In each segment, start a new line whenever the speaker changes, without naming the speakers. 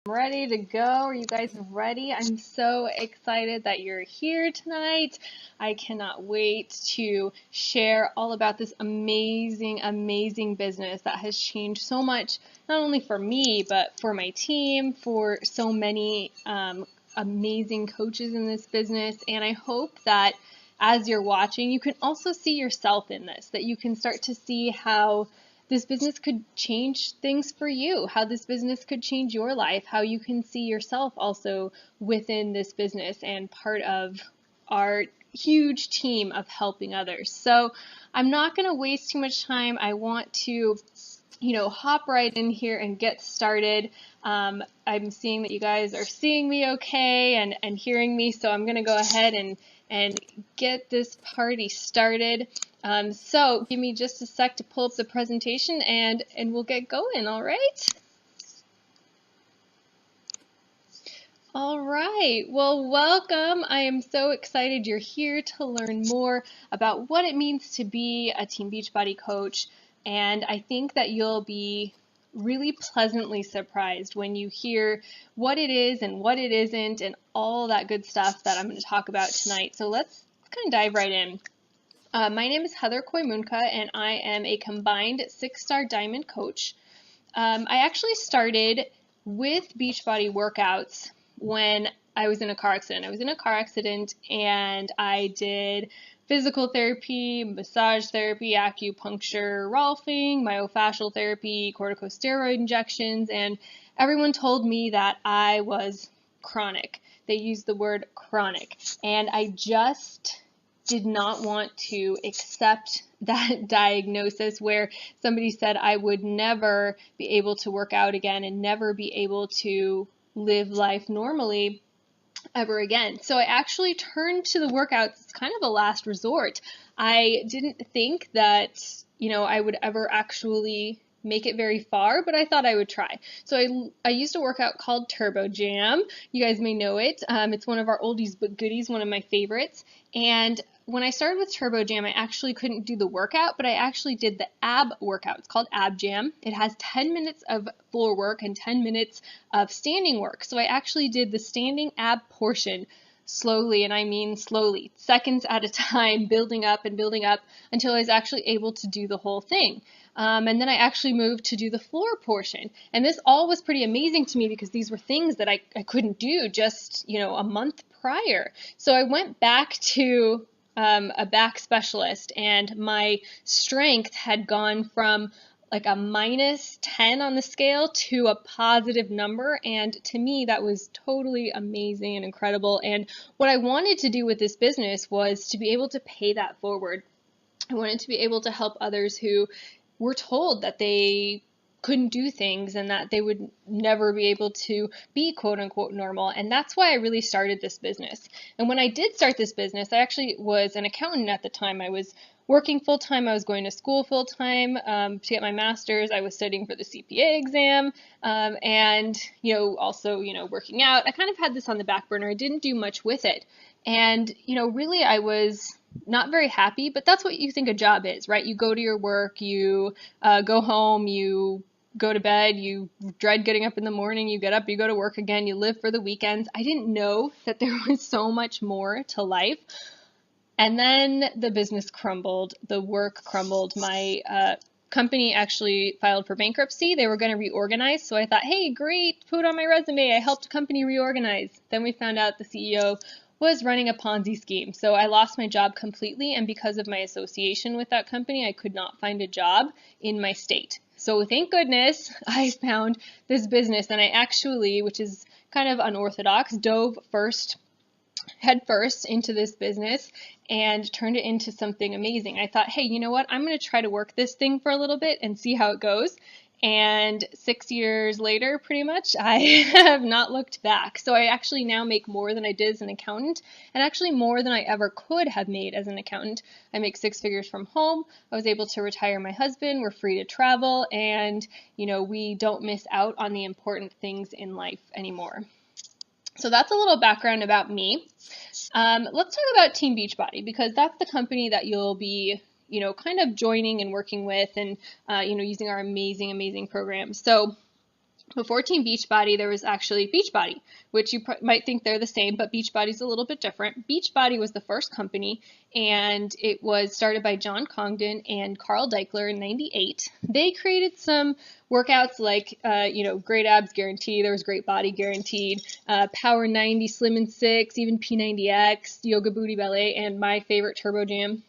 Ready to go. Are you guys ready? I'm so excited that you're here tonight. I cannot wait to share all about this amazing business that has changed so much, not only for me, but for my team, for so many amazing coaches in this business. And I hope that as you're watching, you can also see yourself in this, that you can start to see how this business could change things for you, how this business could change your life, how you can see yourself also within this business and part of our huge team of helping others. So I'm not going to waste too much time. I want to hop right in here and get started. I'm seeing that you guys are seeing me okay and hearing me, so I'm going to go ahead and get this party started. So give me just a sec to pull up the presentation and we'll get going, all right? All right, well, welcome. I am so excited you're here to learn more about what it means to be a Team Beachbody coach, and I think that you'll be really pleasantly surprised when you hear what it is and what it isn't and all that good stuff that I'm going to talk about tonight. So let's kind of dive right in. My name is Coy Moonka, and I am a combined 6-star diamond coach. I actually started with Beachbody workouts when I was in a car accident. I was in a car accident and I did physical therapy, massage therapy, acupuncture, rolfing, myofascial therapy, corticosteroid injections, and everyone told me that I was chronic. They used the word chronic, and I just did not want to accept that diagnosis where somebody said I would never be able to work out again and never be able to live life normally ever again. So I actually turned to the workouts as kind of a last resort. I didn't think that, I would ever actually make it very far, but I thought I would try. So I used a workout called Turbo Jam. You guys may know it. It's one of our oldies but goodies, one of my favorites. And when I started with Turbo Jam, I actually couldn't do the workout, but I actually did the ab workout. It's called Ab Jam. It has 10 minutes of floor work and 10 minutes of standing work. So I actually did the standing ab portion slowly, and I mean slowly, seconds at a time, building up until I was actually able to do the whole thing. And then I actually moved to do the floor portion. And this all was pretty amazing to me because these were things that I couldn't do just, a month prior. So I went back to a back specialist, and my strength had gone from like a -10 on the scale to a positive number, and to me that was totally amazing and incredible. And what I wanted to do with this business was to be able to pay that forward. I wanted to be able to help others who were told that they couldn't do things and that they would never be able to be quote unquote normal. And that's why I really started this business. And when I did start this business, I actually was an accountant at the time. I was working full time. I was going to school full time to get my master's. I was studying for the CPA exam, and also working out. I kind of had this on the back burner. I didn't do much with it, and really I was not very happy. But that's what you think a job is, right? You go to your work, you go home, you go to bed, you dread getting up in the morning, you get up, you go to work again, you live for the weekends. I didn't know that there was so much more to life. And then the business crumbled, the work crumbled. My company actually filed for bankruptcy. They were going to reorganize. So I thought, hey, great, put it on my resume. I helped a company reorganize. Then we found out the CEO was running a Ponzi scheme. So I lost my job completely. And because of my association with that company, I could not find a job in my state. So thank goodness I found this business. And I actually, which is kind of unorthodox, dove head first into this business and turned it into something amazing. I thought, hey, you know what? I'm going to try to work this thing for a little bit and see how it goes. And 6 years later, pretty much, I have not looked back. So I actually now make more than I did as an accountant, and actually more than I ever could have made as an accountant. I make 6 figures from home. I was able to retire my husband. We're free to travel, and we don't miss out on the important things in life anymore. So that's a little background about me. Let's talk about Team Beachbody, because that's the company that you'll be, kind of joining and working with and, using our amazing programs. So Before Team Beachbody, there was actually Beachbody, which you might think they're the same, but Beachbody's a little bit different. Beachbody was the first company, and it was started by John Congdon and Carl Deichler in '98. They created some workouts like, Great Abs Guaranteed, there was Great Body Guaranteed, Power 90, Slim and 6, even P90X, Yoga Booty Ballet, and my favorite Turbo Jam.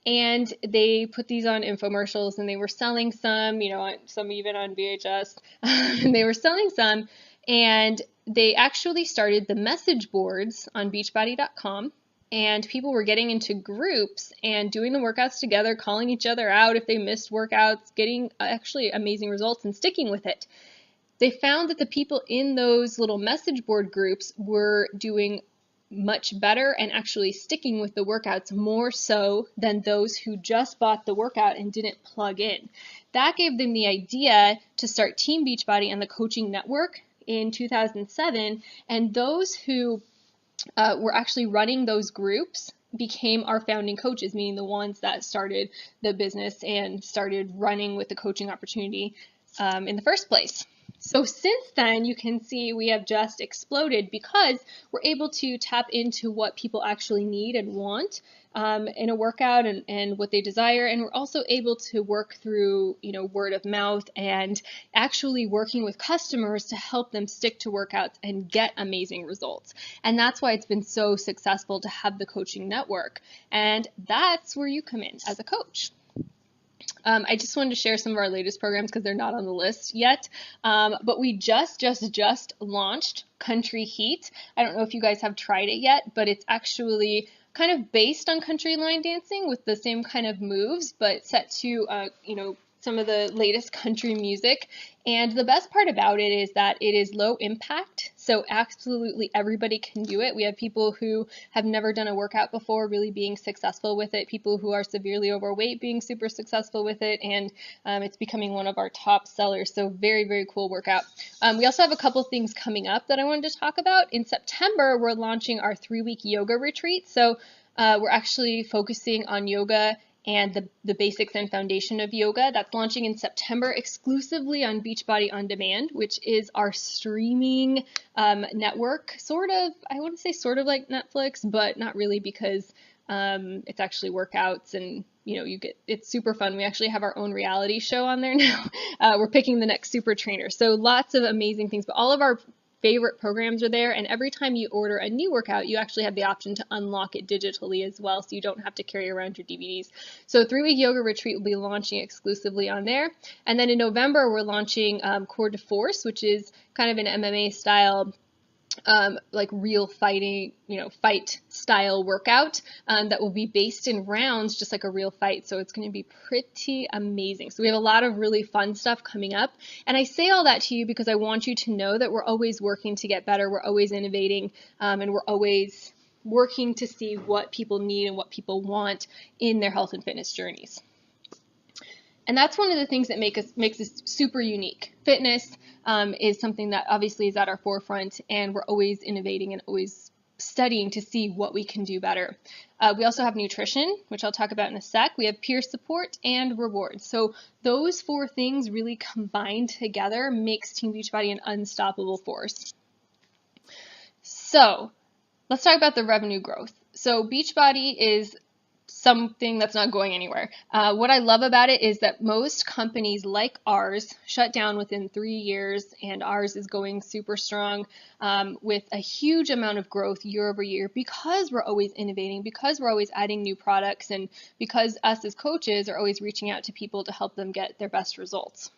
And they put these on infomercials, and they were selling some, some even on VHS, and they were selling some, and they actually started the message boards on beachbody.com, and people were getting into groups and doing the workouts together, calling each other out if they missed workouts, getting actually amazing results and sticking with it. They found that the people in those little message board groups were doing much better and actually sticking with the workouts more so than those who just bought the workout and didn't plug in. That gave them the idea to start Team Beachbody and the coaching network in 2007, and those who were actually running those groups became our founding coaches, meaning the ones that started the business and started running with the coaching opportunity in the first place. So since then, you can see we have just exploded because we're able to tap into what people actually need and want in a workout and what they desire. And we're also able to work through, word of mouth and actually working with customers to help them stick to workouts and get amazing results. And that's why it's been so successful to have the coaching network. And that's where you come in as a coach. I just wanted to share some of our latest programs because they're not on the list yet. But we just launched Country Heat. I don't know if you guys have tried it yet, but it's actually kind of based on country line dancing with the same kind of moves, but set to, some of the latest country music. And the best part about it is that it is low impact, so absolutely everybody can do it. We have people who have never done a workout before really being successful with it, people who are severely overweight being super successful with it, and it's becoming one of our top sellers. So very, very cool workout. We also have a couple things coming up that I wanted to talk about. In September, we're launching our 3-week yoga retreat. So we're actually focusing on yoga and the basics and foundation of yoga. That's launching in September exclusively on Beachbody On Demand, which is our streaming network. I want to say sort of like Netflix, but not really, because it's actually workouts and it's super fun. We actually have our own reality show on there now. We're picking the next super trainer. So lots of amazing things, but all of our favorite programs are there, and every time you order a new workout, you actually have the option to unlock it digitally as well, so you don't have to carry around your DVDs. So 3-week yoga retreat will be launching exclusively on there. And then in November, we're launching Core to Force, which is kind of an MMA style like real fighting, fight style workout that will be based in rounds, just like a real fight. So it's going to be pretty amazing. So we have a lot of really fun stuff coming up. And I say all that to you because I want you to know that we're always working to get better. We're always innovating, and we're always working to see what people need and what people want in their health and fitness journeys. And that's one of the things that makes us super unique. Fitness is something that obviously is at our forefront, and we're always innovating and always studying to see what we can do better. We also have nutrition, which I'll talk about in a sec. We have peer support and rewards. So those 4 things really combined together makes Team Beachbody an unstoppable force. So let's talk about the revenue growth. So Beachbody is something that's not going anywhere. What I love about it is that most companies like ours shut down within 3 years, and ours is going super strong with a huge amount of growth year over year because we're always innovating, because we're always adding new products, and because us as coaches are always reaching out to people to help them get their best results.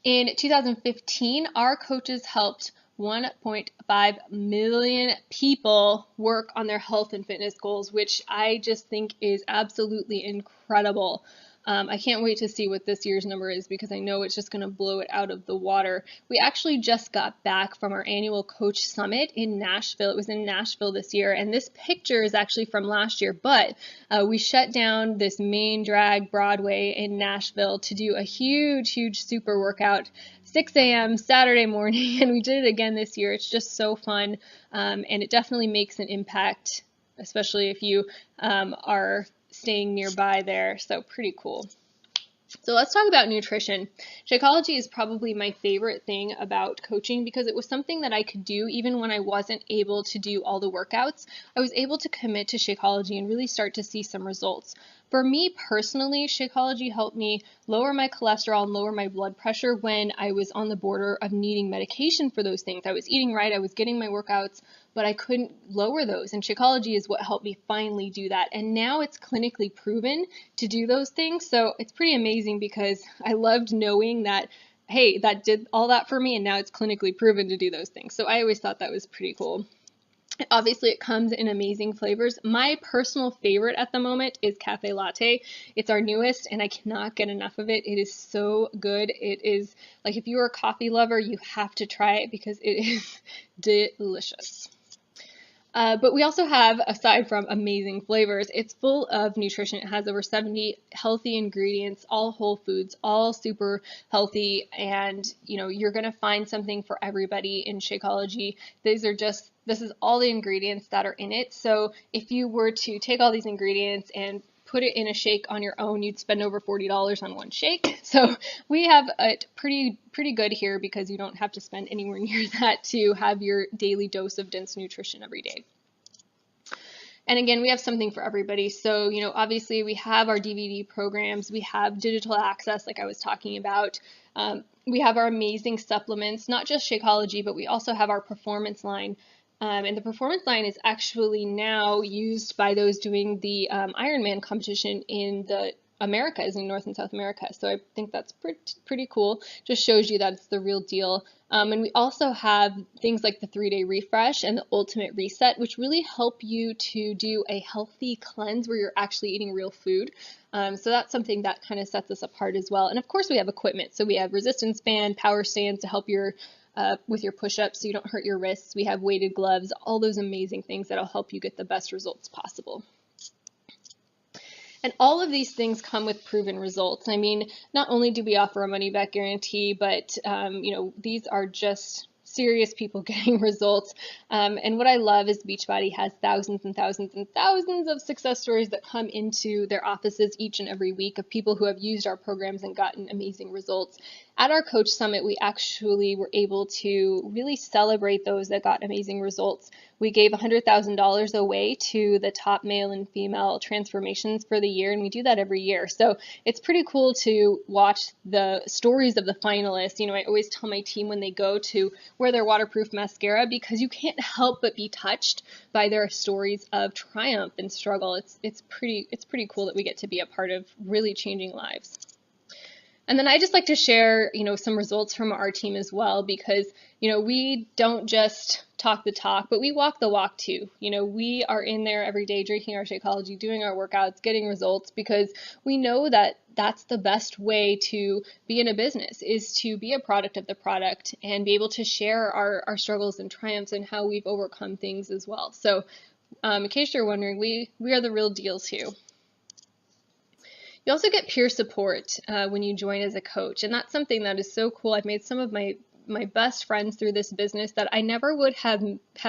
In 2015, our coaches helped 1.5 million people work on their health and fitness goals, which I just think is absolutely incredible. I can't wait to see what this year's number is because I know it's just going to blow it out of the water. We actually just got back from our annual Coach Summit in Nashville. It was in Nashville this year, and this picture is actually from last year, but we shut down this main drag Broadway in Nashville to do a huge super workout, 6 a.m. Saturday morning, and we did it again this year. It's just so fun, and it definitely makes an impact, especially if you are staying nearby there. So pretty cool. So let's talk about nutrition. Shakeology is probably my favorite thing about coaching because it was something that I could do even when I wasn't able to do all the workouts. I was able to commit to Shakeology and really start to see some results. For me personally, Shakeology helped me lower my cholesterol and lower my blood pressure when I was on the border of needing medication for those things. I was eating right, I was getting my workouts, but I couldn't lower those. And Shakeology is what helped me finally do that. And now it's clinically proven to do those things. So it's pretty amazing because I loved knowing that, hey, that did all that for me and now it's clinically proven to do those things. So I always thought that was pretty cool. Obviously, it comes in amazing flavors. My personal favorite at the moment is Cafe Latte. It's our newest, and I cannot get enough of it. It is so good. It is like if you're a coffee lover, you have to try it because it is delicious. But we also have, aside from amazing flavors, it's full of nutrition. It has over 70 healthy ingredients, all whole foods, all super healthy, and you're gonna find something for everybody in Shakeology. This is all the ingredients that are in it. So if you were to take all these ingredients and put it in a shake on your own, you'd spend over $40 on one shake. So we have it pretty good here because you don't have to spend anywhere near that to have your daily dose of dense nutrition every day. And again, we have something for everybody. So, obviously we have our DVD programs, we have digital access like I was talking about. We have our amazing supplements, not just Shakeology, but we also have our performance line. And the performance line is actually now used by those doing the Ironman competition in the Americas, in North and South America. So I think that's pretty cool. Just shows you that it's the real deal. And we also have things like the 3-day refresh and the ultimate reset, which really help you to do a healthy cleanse where you're actually eating real food. So that's something that kind of sets us apart as well. And of course we have equipment. So we have resistance band, power stands to help with your push-ups so you don't hurt your wrists. We have weighted gloves, all those amazing things that'll help you get the best results possible. And all of these things come with proven results. I mean, not only do we offer a money-back guarantee, but these are just serious people getting results. And what I love is Beachbody has thousands and thousands and thousands of success stories that come into their offices each and every week of people who have used our programs and gotten amazing results. At our Coach Summit, we actually were able to really celebrate those that got amazing results. We gave $100,000 away to the top male and female transformations for the year, and we do that every year. So it's pretty cool to watch the stories of the finalists. I always tell my team when they go to wear their waterproof mascara because you can't help but be touched by their stories of triumph and struggle. It's pretty cool that we get to be a part of really changing lives. And then I just like to share, some results from our team as well, because, we don't just talk the talk, but we walk the walk too. We are in there every day drinking our Shakeology, doing our workouts, getting results, because we know that that's the best way to be in a business, is to be a product of the product and be able to share our struggles and triumphs and how we've overcome things as well. So in case you're wondering, we are the real deal too. You also get peer support when you join as a coach, and that's something that is so cool. I've made some of my best friends through this business that I never would have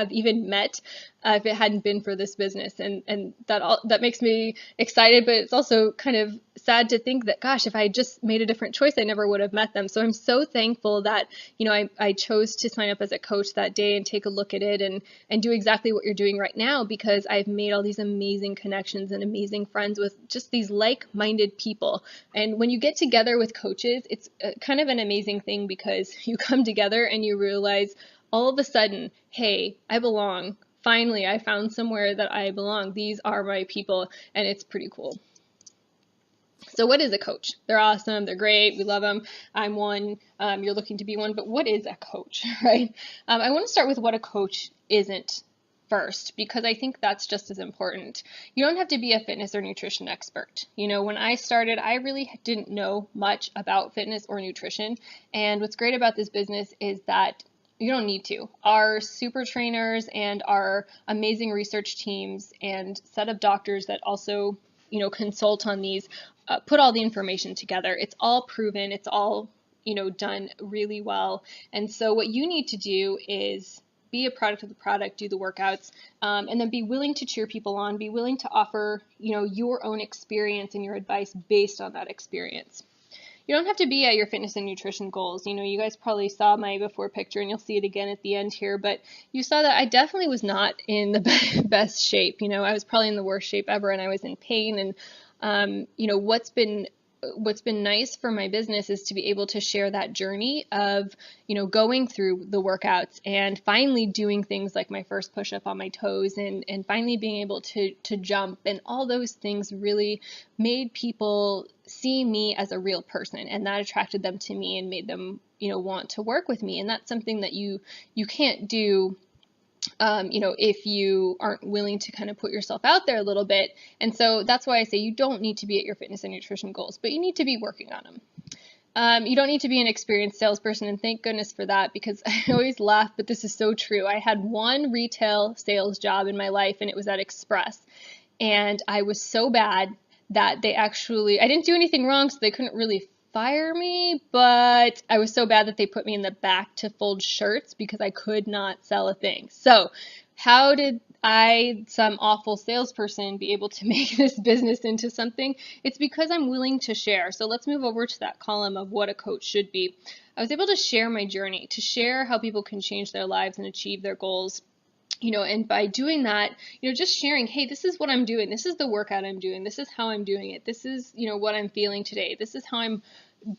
even met if it hadn't been for this business, and that makes me excited, but it's also kind of sad to think that, gosh, if I had just made a different choice, I never would have met them. So I'm so thankful that, I chose to sign up as a coach that day and take a look at it and do exactly what you're doing right now, because I've made all these amazing connections and amazing friends with just these like-minded people. And when you get together with coaches, it's kind of an amazing thing, because you come together and you realize all of a sudden, hey, I belong. Finally, I found somewhere that I belong. These are my people, and it's pretty cool. So what is a coach? They're awesome. They're great. We love them. I'm one. You're looking to be one. But what is a coach, right? I want to start with what a coach isn't first, because I think that's just as important. You don't have to be a fitness or nutrition expert. When I started, I really didn't know much about fitness or nutrition. And what's great about this business is that you don't need to. Our super trainers and our amazing research teams and set of doctors that also consult on these, put all the information together. It's all proven. It's all, done really well. And so what you need to do is be a product of the product, do the workouts, and then be willing to cheer people on, be willing to offer, your own experience and your advice based on that experience. You don't have to be at your fitness and nutrition goals. You guys probably saw my before picture, and you'll see it again at the end here, but you saw that I definitely was not in the best shape. I was probably in the worst shape ever, and I was in pain. And what's been nice for my business is to be able to share that journey of, going through the workouts and finally doing things like my first push up on my toes, and finally being able to jump, and all those things really made people see me as a real person, and that attracted them to me and made them, want to work with me. And that's something that you can't do if you aren't willing to kind of put yourself out there a little bit. And so that's why I say you don't need to be at your fitness and nutrition goals, but you need to be working on them. You don't need to be an experienced salesperson, and thank goodness for that, because I always laugh, but this is so true. I had one retail sales job in my life, and it was at Express. And I was so bad that I didn't do anything wrong, so they couldn't really fire me, but I was so bad that they put me in the back to fold shirts because I could not sell a thing. So how did I, some awful salesperson, be able to make this business into something? It's because I'm willing to share. So let's move over to that column of what a coach should be. I was able to share my journey, to share how people can change their lives and achieve their goals. And by doing that, just sharing, hey, this is what I'm doing. This is the workout I'm doing. This is how I'm doing it. This is, what I'm feeling today. This is how I'm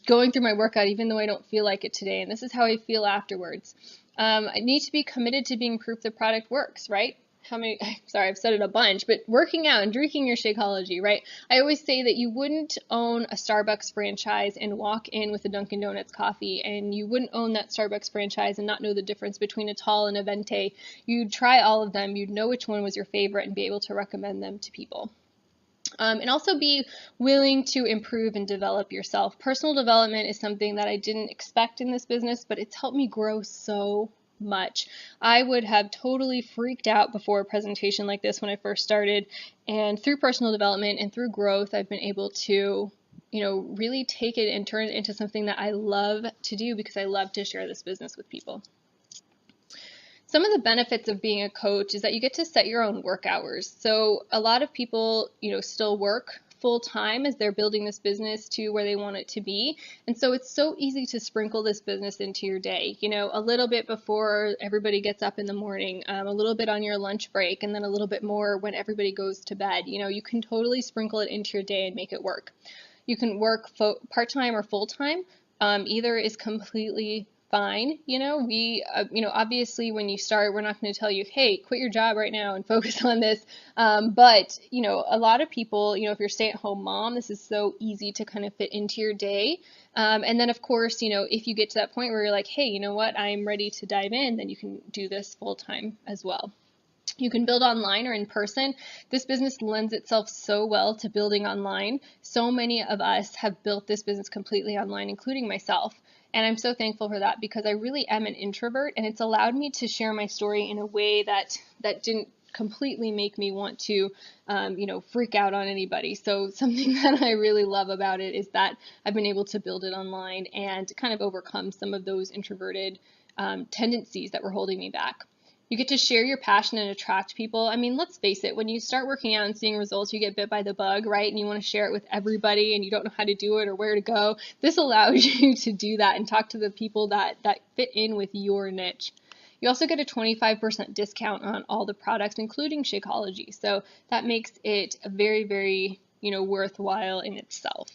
going through my workout, even though I don't feel like it today. And this is how I feel afterwards. I need to be committed to being proof the product works, right? Sorry, I've said it a bunch, but working out and drinking your Shakeology, right? I always say that you wouldn't own a Starbucks franchise and walk in with a Dunkin' Donuts coffee, and you wouldn't own that Starbucks franchise and not know the difference between a tall and a venti. You'd try all of them, you'd know which one was your favorite, and be able to recommend them to people. And also be willing to improve and develop yourself. Personal development is something that I didn't expect in this business, but it's helped me grow so much. I would have totally freaked out before a presentation like this when I first started, and through personal development and through growth, I've been able to, really take it and turn it into something that I love to do, because I love to share this business with people. Some of the benefits of being a coach is that you get to set your own work hours. So a lot of people, still work full time as they're building this business to where they want it to be. And so it's so easy to sprinkle this business into your day, a little bit before everybody gets up in the morning, a little bit on your lunch break, and then a little bit more when everybody goes to bed. You can totally sprinkle it into your day and make it work. You can work part-time or full-time. Either is completely fine. Obviously when you start, we're not going to tell you, hey, quit your job right now and focus on this. But a lot of people, if you're a stay-at-home mom, this is so easy to kind of fit into your day. And then of course, if you get to that point where you're like, hey, you know what, I'm ready to dive in, then you can do this full time as well. You can build online or in person. This business lends itself so well to building online. So many of us have built this business completely online, including myself. And I'm so thankful for that, because I really am an introvert, and it's allowed me to share my story in a way that didn't completely make me want to, freak out on anybody. So something that I really love about it is that I've been able to build it online and kind of overcome some of those introverted tendencies that were holding me back. You get to share your passion and attract people. I mean, let's face it, when you start working out and seeing results, you get bit by the bug, right? And you want to share it with everybody, and you don't know how to do it or where to go. This allows you to do that and talk to the people that fit in with your niche. You also get a 25% discount on all the products, including Shakeology. So that makes it very, very, worthwhile in itself.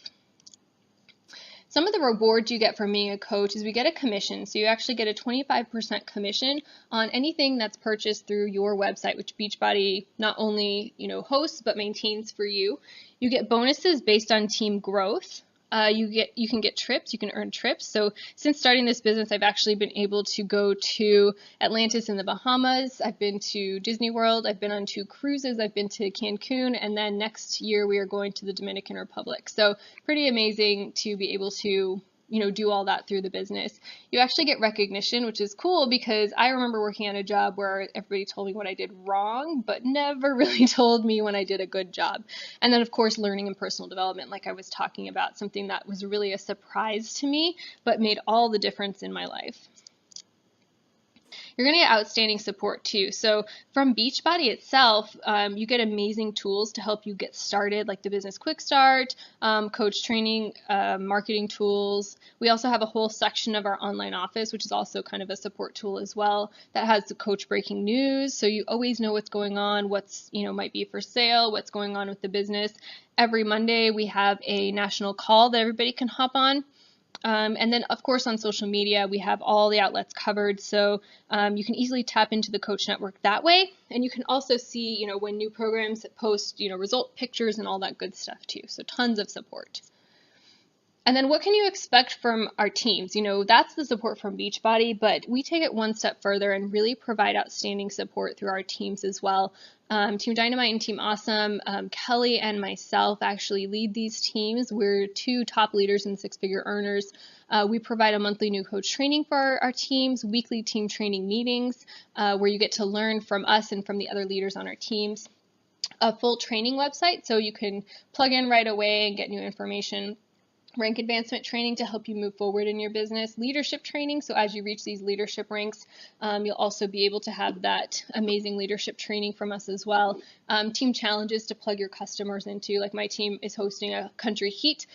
Some of the rewards you get from being a coach is we get a commission. So you actually get a 25% commission on anything that's purchased through your website, which Beachbody not only, hosts, but maintains for you. You get bonuses based on team growth. You can get trips, you can earn trips. So since starting this business, I've actually been able to go to Atlantis in the Bahamas. I've been to Disney World. I've been on 2 cruises. I've been to Cancun. And then next year we are going to the Dominican Republic. So pretty amazing to be able to, do all that through the business. You actually get recognition, which is cool, because I remember working at a job where everybody told me what I did wrong, but never really told me when I did a good job. And then of course, learning and personal development, like I was talking about, something that was really a surprise to me, but made all the difference in my life. you're going to get outstanding support too. So from Beachbody itself, you get amazing tools to help you get started, like the Business Quick Start, coach training, marketing tools. We also have a whole section of our online office, which is also kind of a support tool as well, that has the coach breaking news. So you always know what's going on, what's, might be for sale, what's going on with the business. Every Monday we have a national call that everybody can hop on. And then, of course, on social media, we have all the outlets covered. So you can easily tap into the Coach Network that way. And you can also see, when new programs post, result pictures and all that good stuff too. So tons of support. And then what can you expect from our teams? That's the support from Beachbody, but we take it one step further and really provide outstanding support through our teams as well. Team Dynamite and Team Awesome, Kelly and myself actually lead these teams. We're two top leaders and six-figure earners. We provide a monthly new coach training for our teams, weekly team training meetings, where you get to learn from us and from the other leaders on our teams. A full training website, so you can plug in right away and get new information. Rank advancement training to help you move forward in your business, leadership training, so as you reach these leadership ranks, you'll also be able to have that amazing leadership training from us as well. Team challenges to plug your customers into, like my team is hosting a country heat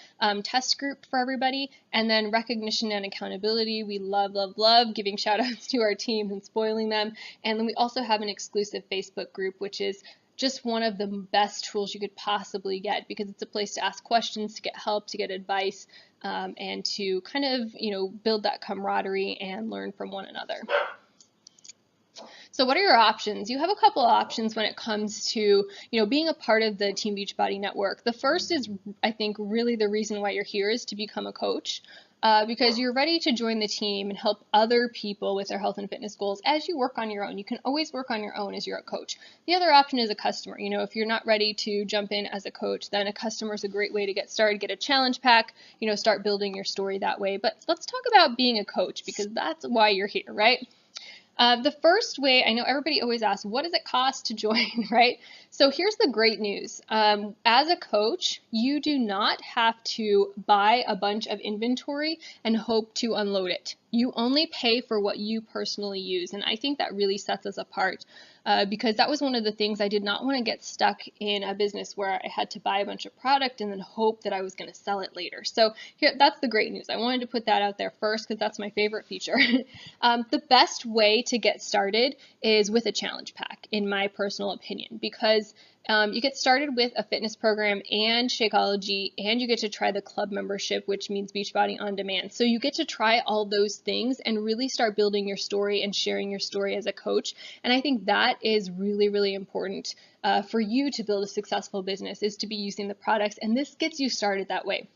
test group for everybody, and then recognition and accountability. We love giving shout outs to our teams and spoiling them, and then we also have an exclusive Facebook group, which is just one of the best tools you could possibly get, because it's a place to ask questions, to get help, to get advice, and to kind of, build that camaraderie and learn from one another. So what are your options? You have a couple of options when it comes to, being a part of the Team Beachbody network. The first is, I think, really the reason why you're here is to become a coach. Because you're ready to join the team and help other people with their health and fitness goals as you work on your own. You can always work on your own as you're a coach. The other option is a customer. If you're not ready to jump in as a coach, then a customer is a great way to get started, get a challenge pack, start building your story that way. But let's talk about being a coach, because that's why you're here, right? The first way, I know everybody always asks, what does it cost to join, right? So here's the great news. As a coach, you do not have to buy a bunch of inventory and hope to unload it. You only pay for what you personally use. And I think that really sets us apart, because that was one of the things I did not want to get stuck in a business where I had to buy a bunch of product and then hope that I was going to sell it later. So that's the great news. I wanted to put that out there first because that's my favorite feature. The best way to get started is with a challenge pack, in my personal opinion, because you get started with a fitness program and Shakeology, and you get to try the club membership, which means Beachbody On Demand. So you get to try all those things and really start building your story and sharing your story as a coach. And I think that is really, really important for you to build a successful business, is to be using the products. And this gets you started that way.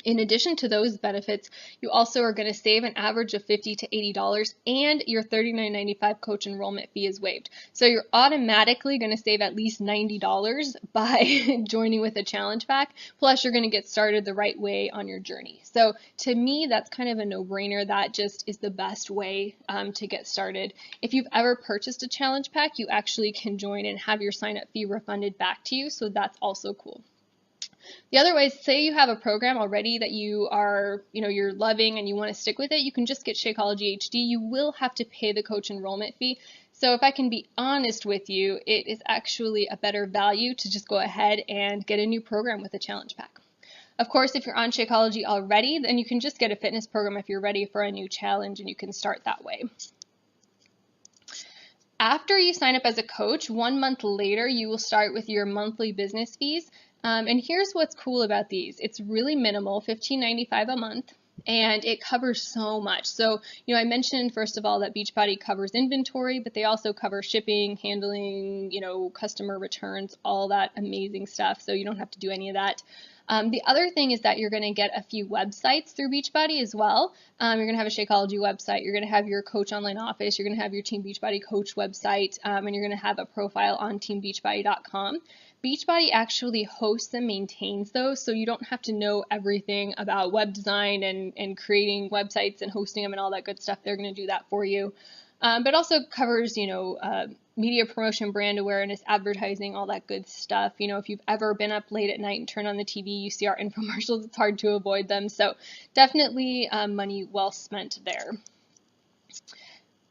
In addition to those benefits, you also are going to save an average of $50 to $80, and your $39.95 coach enrollment fee is waived. So you're automatically going to save at least $90 by joining with a challenge pack. Plus, you're going to get started the right way on your journey. So to me, that's kind of a no-brainer. That just is the best way to get started. If you've ever purchased a challenge pack, you actually can join and have your sign-up fee refunded back to you. So that's also cool. The other way is, say you have a program already that you are, you're loving and you want to stick with it, you can just get Shakeology HD. You will have to pay the coach enrollment fee. So if I can be honest with you, it is actually a better value to just go ahead and get a new program with a challenge pack. Of course, if you're on Shakeology already, then you can just get a fitness program if you're ready for a new challenge, and you can start that way. After you sign up as a coach, 1 month later, you will start with your monthly business fees. And here's what's cool about these. It's really minimal, $15.95 a month, and it covers so much. So, I mentioned, first of all, that Beachbody covers inventory, but they also cover shipping, handling, customer returns, all that amazing stuff. So you don't have to do any of that. The other thing is that you're going to get a few websites through Beachbody as well. You're going to have a Shakeology website. You're going to have your Coach Online Office. You're going to have your Team Beachbody Coach website, and you're going to have a profile on teambeachbody.com. Beachbody actually hosts and maintains those, so you don't have to know everything about web design and creating websites and hosting them and all that good stuff. They're going to do that for you. But also covers, media promotion, brand awareness, advertising, all that good stuff. If you've ever been up late at night and turn on the TV, you see our infomercials, it's hard to avoid them. So definitely money well spent there.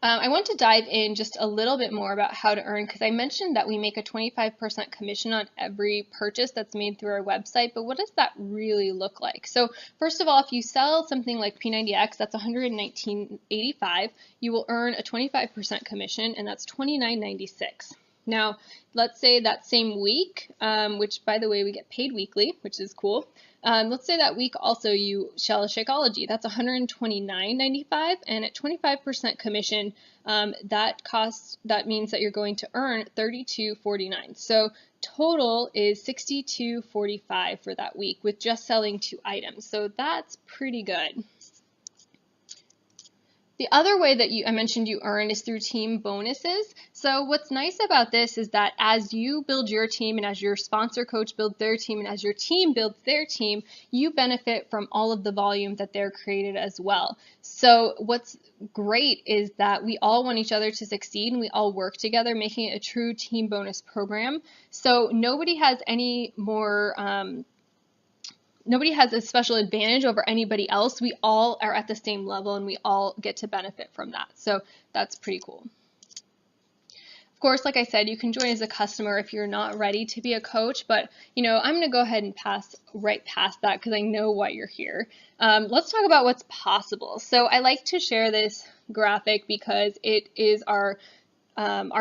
I want to dive in just a little bit more about how to earn, because I mentioned that we make a 25% commission on every purchase that's made through our website, but what does that really look like? So first of all, if you sell something like P90X, that's $119.85, you will earn a 25% commission, and that's $29.96. Now, let's say that same week, which by the way, we get paid weekly, which is cool. Let's say that week also you sell Shakeology. That's $129.95, and at 25% commission, that means that you're going to earn $32.49. So total is $62.45 for that week with just selling 2 items. So that's pretty good. The other way that I mentioned you earn is through team bonuses. So what's nice about this is that as you build your team and as your sponsor coach builds their team and as your team builds their team, you benefit from all of the volume that they're created as well. So what's great is that we all want each other to succeed and we all work together, making it a true team bonus program. So nobody has any more nobody has a special advantage over anybody else. We all are at the same level and we all get to benefit from that. So that's pretty cool. Of course, like I said, you can join as a customer if you're not ready to be a coach, but I'm going to go ahead and pass right past that because I know why you're here. Let's talk about what's possible. So I like to share this graphic because it is our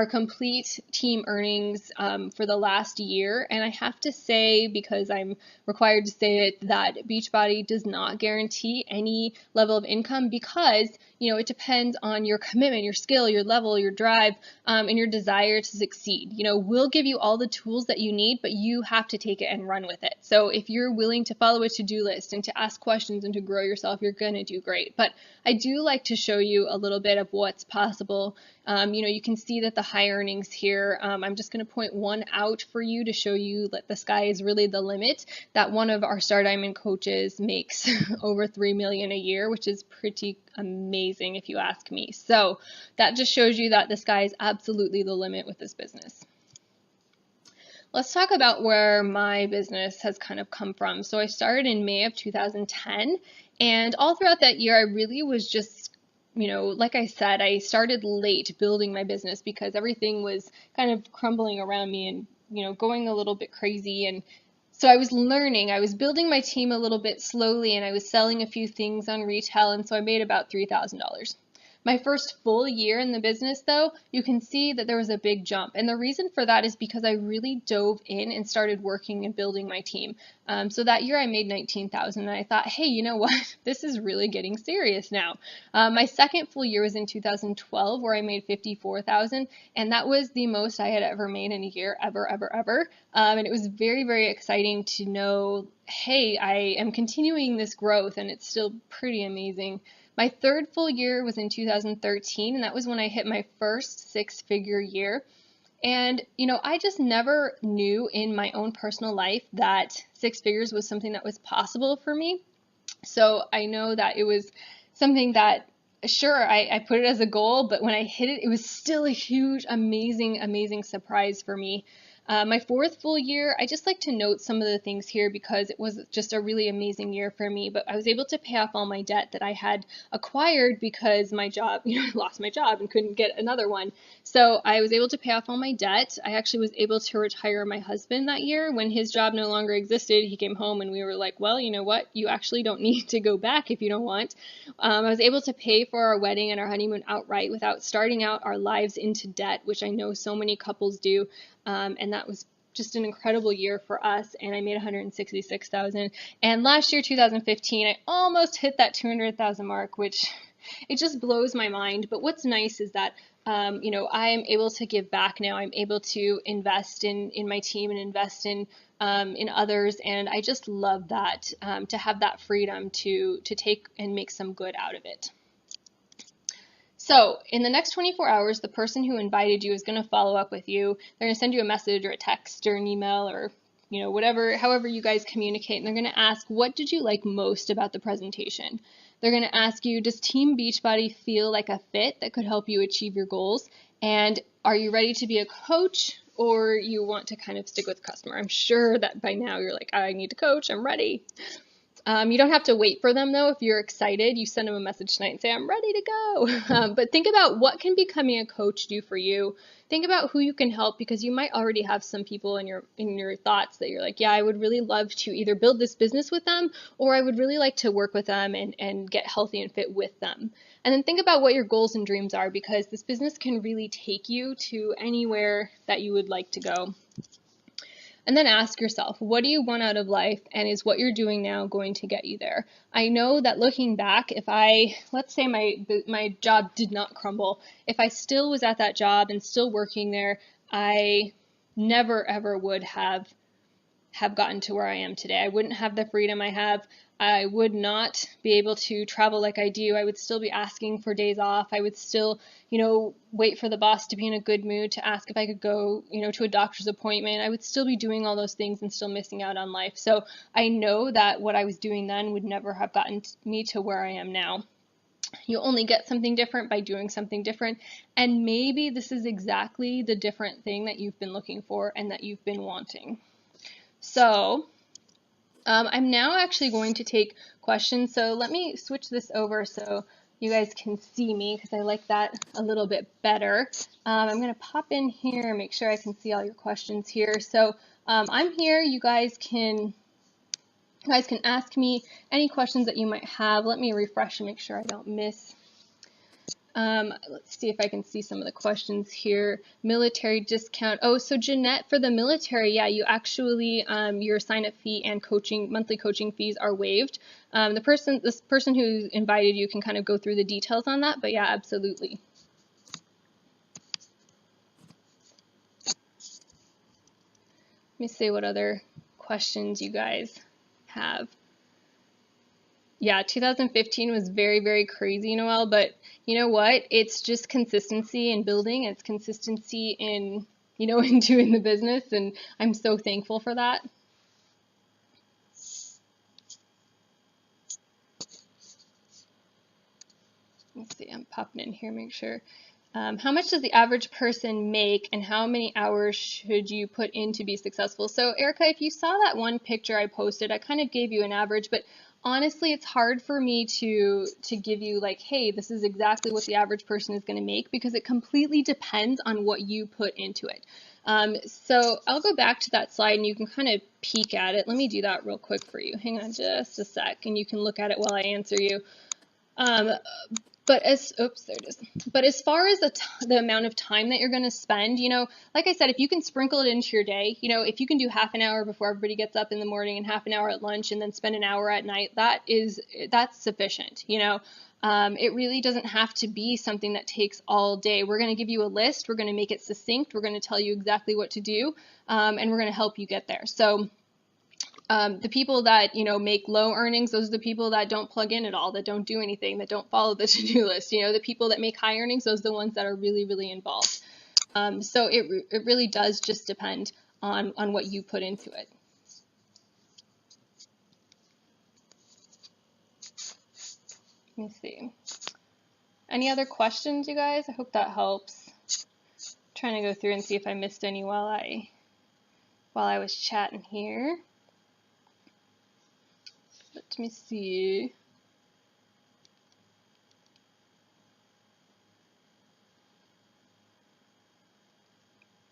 complete team earnings for the last year. And I have to say, because I'm required to say it, that Beachbody does not guarantee any level of income because, it depends on your commitment, your skill, your level, your drive, and your desire to succeed. We'll give you all the tools that you need, but you have to take it and run with it. So if you're willing to follow a to-do list and to ask questions and to grow yourself, you're going to do great. But I do like to show you a little bit of what's possible. You can see that the high earnings here, I'm just going to point one out for you to show you that the sky is really the limit, that one of our Star Diamond coaches makes over $3 million a year, which is pretty amazing if you ask me. So that just shows you that the sky is absolutely the limit with this business. Let's talk about where my business has kind of come from. So I started in May of 2010, and all throughout that year, I really was just like I said, I started late building my business because everything was kind of crumbling around me and, going a little bit crazy. And so I was learning, I was building my team a little bit slowly, and I was selling a few things on retail. And so I made about $3,000. My first full year in the business, though, you can see that there was a big jump. And the reason for that is because I really dove in and started working and building my team. So that year I made $19,000, and I thought, hey, you know what? This is really getting serious now. My second full year was in 2012, where I made $54,000, and that was the most I had ever made in a year, ever. And it was very, very exciting to know, hey, I am continuing this growth, and it's still pretty amazing. My third full year was in 2013, and that was when I hit my first 6-figure year. And, I just never knew in my own personal life that 6 figures was something that was possible for me. So I know that it was something that, sure, I put it as a goal, but when I hit it, it was still a huge, amazing surprise for me. My fourth full year, I just like to note some of the things here because it was just a really amazing year for me, but I was able to pay off all my debt that I had acquired because my job, I lost my job and couldn't get another one. So I was able to pay off all my debt. I actually was able to retire my husband that year. When his job no longer existed, he came home and we were like, well, you know what? You actually don't need to go back if you don't want. I was able to pay for our wedding and our honeymoon outright without starting out our lives into debt, which I know so many couples do. And that was just an incredible year for us, and I made $166,000. And last year, 2015, I almost hit that 200,000 mark, which it just blows my mind. But what's nice is that I am able to give back now. I'm able to invest in my team and invest in others, and I just love that, to have that freedom to take and make some good out of it. So in the next 24 hours, the person who invited you is going to follow up with you. They're going to send you a message or a text or an email or, however you guys communicate. And they're going to ask, what did you like most about the presentation? They're going to ask you, does Team Beachbody feel like a fit that could help you achieve your goals? And are you ready to be a coach, or you want to kind of stick with customer? I'm sure that by now you're like, I need to coach, I'm ready. You don't have to wait for them though. If you're excited, you send them a message tonight and say, I'm ready to go. But think about what can becoming a coach do for you. Think about who you can help, because you might already have some people in your thoughts that you're like, yeah, I would really love to either build this business with them, or I would really like to work with them and get healthy and fit with them. And then think about what your goals and dreams are, because this business can really take you to anywhere that you would like to go. And then ask yourself, what do you want out of life, and is what you're doing now going to get you there? I know that looking back, if let's say my job did not crumble, if I still was at that job and still working there, I never ever would have gotten to where I am today. I wouldn't have the freedom I have. I would not be able to travel like I do. I would still be asking for days off. I would still, wait for the boss to be in a good mood to ask if I could go, to a doctor's appointment. I would still be doing all those things and still missing out on life. So I know that what I was doing then would never have gotten me to where I am now. You only get something different by doing something different. And maybe this is exactly the different thing that you've been looking for and that you've been wanting. So I'm now actually going to take questions. So let me switch this over so you guys can see me, because I like that a little bit better. I'm going to pop in here and make sure I can see all your questions here. So I'm here. You guys can ask me any questions that you might have. Let me refresh and make sure I don't miss. Let's see if I can see some of the questions here. Military discount. Oh, so Jeanette, for the military, yeah, you actually, your sign-up fee and monthly coaching fees are waived. This person who invited you can kind of go through the details on that, but yeah, absolutely. Let me see what other questions you guys have. Yeah, 2015 was very, very crazy, Noelle, but you know what? It's just consistency in building. It's consistency in, in doing the business, and I'm so thankful for that. Let's see, I'm popping in here, make sure. How much does the average person make, and how many hours should you put in to be successful? So Erica, if you saw that one picture I posted, I kind of gave you an average, but honestly, it's hard for me to give you like, hey, this is exactly what the average person is going to make, because it completely depends on what you put into it. So I'll go back to that slide and you can kind of peek at it. Let me do that real quick for you. Hang on just a sec, and you can look at it while I answer you. But as far as the amount of time that you're going to spend, like I said, if you can sprinkle it into your day, if you can do half an hour before everybody gets up in the morning and half an hour at lunch and then spend an hour at night, that's sufficient. It really doesn't have to be something that takes all day. We're going to give you a list. We're going to make it succinct. We're going to tell you exactly what to do, and we're going to help you get there. So the people that, make low earnings, those are the people that don't plug in at all, that don't do anything, that don't follow the to-do list. The people that make high earnings, those are the ones that are really, really involved. So it really does just depend on what you put into it. Let me see. Any other questions, you guys? I hope that helps. I'm trying to go through and see if I missed any while I was chatting here. Let me see.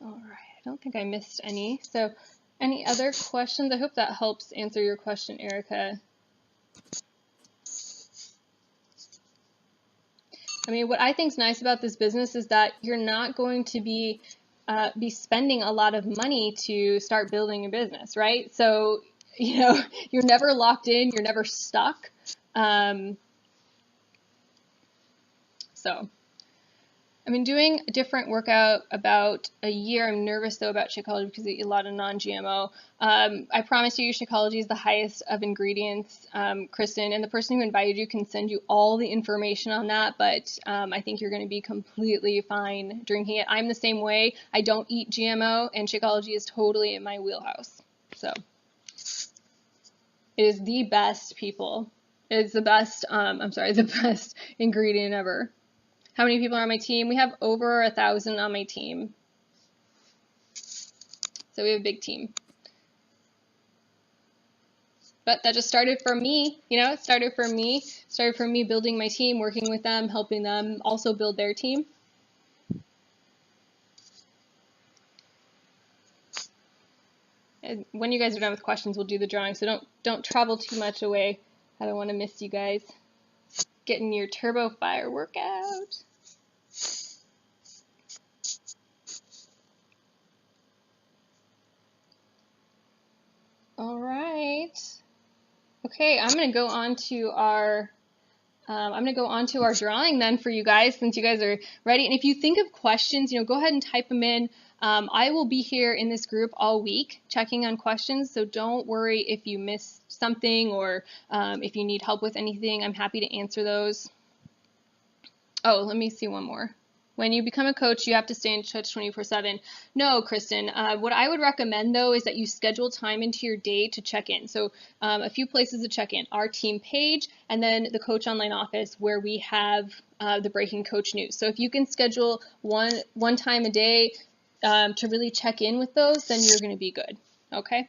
All right, I don't think I missed any. So any other questions? I hope that helps answer your question, Erica. I mean, what I think is nice about this business is that you're not going to be spending a lot of money to start building a business, right? So, you're never locked in, you're never stuck. So I've been doing a different workout about a year. I'm nervous though about Shakeology because I eat a lot of non-GMO. I promise you, Shakeology is the highest of ingredients, Kristen, and the person who invited you can send you all the information on that, but I think you're going to be completely fine drinking it. I'm the same way. I don't eat GMO, and Shakeology is totally in my wheelhouse. So it is the best, people. It's the best, the best ingredient ever. How many people are on my team? We have over 1,000 on my team. So we have a big team. But that just started from me, it started from me building my team, working with them, helping them also build their team. And when you guys are done with questions, we'll do the drawing. So don't travel too much away. I don't want to miss you guys getting your Turbo Fire workout. All right. Okay, I'm gonna go on to our drawing then for you guys, since you guys are ready. And if you think of questions, go ahead and type them in. I will be here in this group all week checking on questions, so don't worry if you missed something or if you need help with anything. I'm happy to answer those. Oh, let me see one more. When you become a coach, you have to stay in touch 24/7. No, Kristen. What I would recommend, though, is that you schedule time into your day to check in. So a few places to check in. Our team page, and then the Coach Online office where we have the breaking coach news. So if you can schedule one time a day to really check in with those, then you're going to be good. Okay?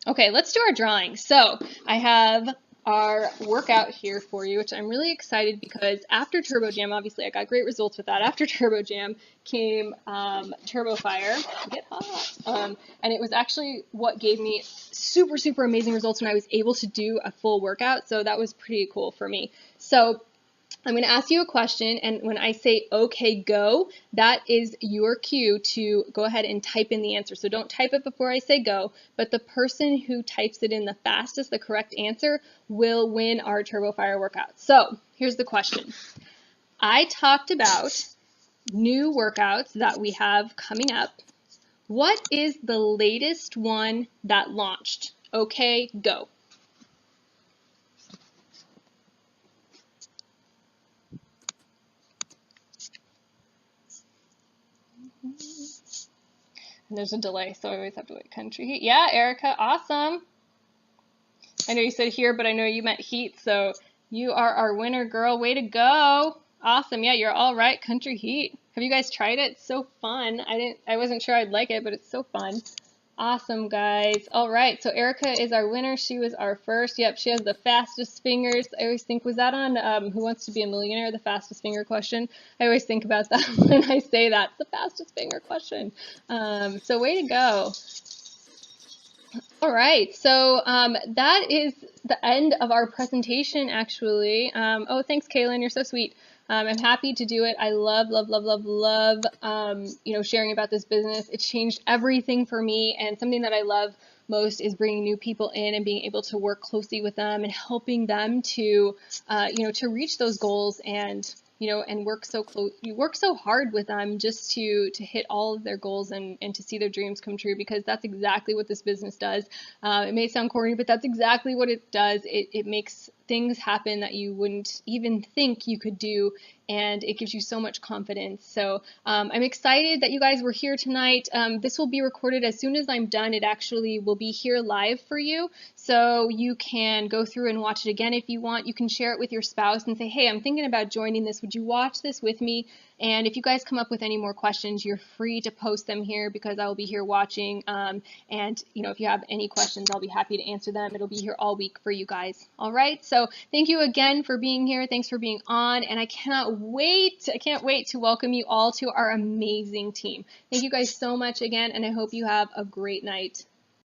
Okay, let's do our drawing. So I have our workout here for you, which I'm really excited because after Turbo Jam, obviously I got great results with that. After Turbo Jam came Turbo Fire, get hot, and it was actually what gave me super, super amazing results when I was able to do a full workout. So that was pretty cool for me. So I'm going to ask you a question, and when I say okay, go, that is your cue to go ahead and type in the answer. So don't type it before I say go, but the person who types it in the fastest, the correct answer, will win our Turbo Fire workout. So here's the question. I talked about new workouts that we have coming up. What is the latest one that launched? Okay, go. And there's a delay, so I always have to wait. Country Heat. Yeah, Erica, awesome. I know you said here, but I know you meant heat, so you are our winner, girl. Way to go. Awesome. Yeah, you're all right. Country Heat. Have you guys tried it? It's so fun. I wasn't sure I'd like it, but it's so fun. Awesome, guys. All right, so Erica is our winner. She was our first. Yep, she has the fastest fingers. I always think, was that on Who Wants to Be a Millionaire, the fastest finger question? I always think about that when I say that, the fastest finger question. So way to go. All right, so that is the end of our presentation, actually. Oh, thanks, Kaylin. You're so sweet. I'm happy to do it. I love, love, love, love, love, sharing about this business. It changed everything for me, and something that I love most is bringing new people in and being able to work closely with them and helping them to, to reach those goals and and work so close. You work so hard with them just to hit all of their goals and to see their dreams come true, because that's exactly what this business does. It may sound corny, but that's exactly what it does. It makes things happen that you wouldn't even think you could do, and it gives you so much confidence. So I'm excited that you guys were here tonight. This will be recorded as soon as I'm done. It actually will be here live for you, so you can go through and watch it again if you want. You can share it with your spouse and say, hey, I'm thinking about joining this. Would you watch this with me? And if you guys come up with any more questions, you're free to post them here, because I will be here watching. And if you have any questions, I'll be happy to answer them. It'll be here all week for you guys. All right. So thank you again for being here. Thanks for being on. And I can't wait to welcome you all to our amazing team. Thank you guys so much again, and I hope you have a great night.